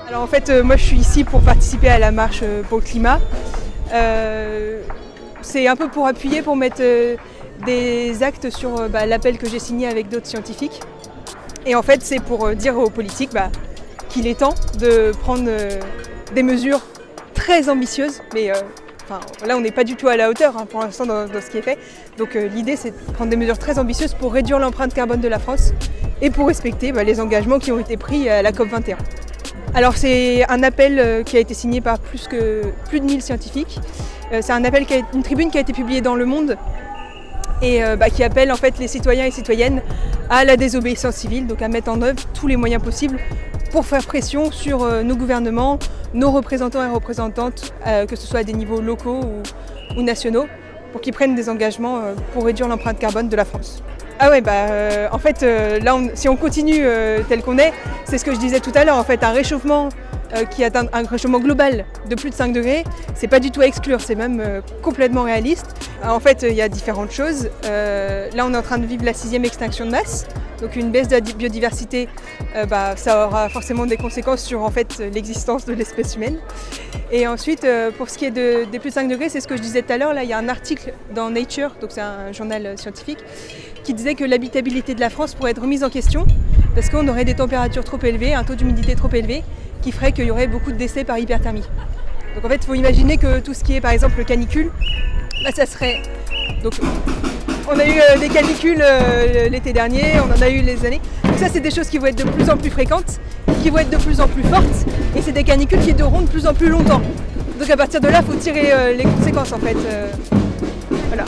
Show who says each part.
Speaker 1: Alors en fait, moi je suis ici pour participer à la marche pour le climat. C'est un peu pour appuyer, pour mettre des actes sur l'appel que j'ai signé avec d'autres scientifiques. Et en fait, c'est pour dire aux politiques qu'il est temps de prendre des mesures très ambitieuses. Mais là, on n'est pas du tout à la hauteur pour l'instant dans ce qui est fait. Donc l'idée, c'est de prendre des mesures très ambitieuses pour réduire l'empreinte carbone de la France et pour respecter les engagements qui ont été pris à la COP21. Alors c'est un appel qui a été signé par plus de 1000 scientifiques. C'est un appel, une tribune qui a été publiée dans Le Monde et qui appelle en fait les citoyens et citoyennes à la désobéissance civile, donc à mettre en œuvre tous les moyens possibles pour faire pression sur nos gouvernements, nos représentants et représentantes, que ce soit à des niveaux locaux ou nationaux, pour qu'ils prennent des engagements pour réduire l'empreinte carbone de la France. Ah ouais, en fait, là, si on continue tel qu'on est, c'est ce que je disais tout à l'heure, en fait, un réchauffement qui atteint un réchauffement global de plus de 5 degrés, c'est pas du tout à exclure, c'est même complètement réaliste. En fait, il y a différentes choses. Là, on est en train de vivre la 6e extinction de masse, donc une baisse de la biodiversité, ça aura forcément des conséquences sur en fait, l'existence de l'espèce humaine. Et ensuite, pour ce qui est des plus de 5 degrés, c'est ce que je disais tout à l'heure, là, il y a un article dans Nature, donc c'est un journal scientifique, qui disait que l'habitabilité de la France pourrait être remise en question parce qu'on aurait des températures trop élevées, un taux d'humidité trop élevé, qui ferait qu'il y aurait beaucoup de décès par hyperthermie. Donc en fait, il faut imaginer que tout ce qui est par exemple canicule, ça serait... Donc on a eu des canicules l'été dernier, on en a eu les années. Donc ça, c'est des choses qui vont être de plus en plus fréquentes, qui vont être de plus en plus fortes, et c'est des canicules qui dureront de plus en plus longtemps. Donc à partir de là, il faut tirer les conséquences en fait. Voilà.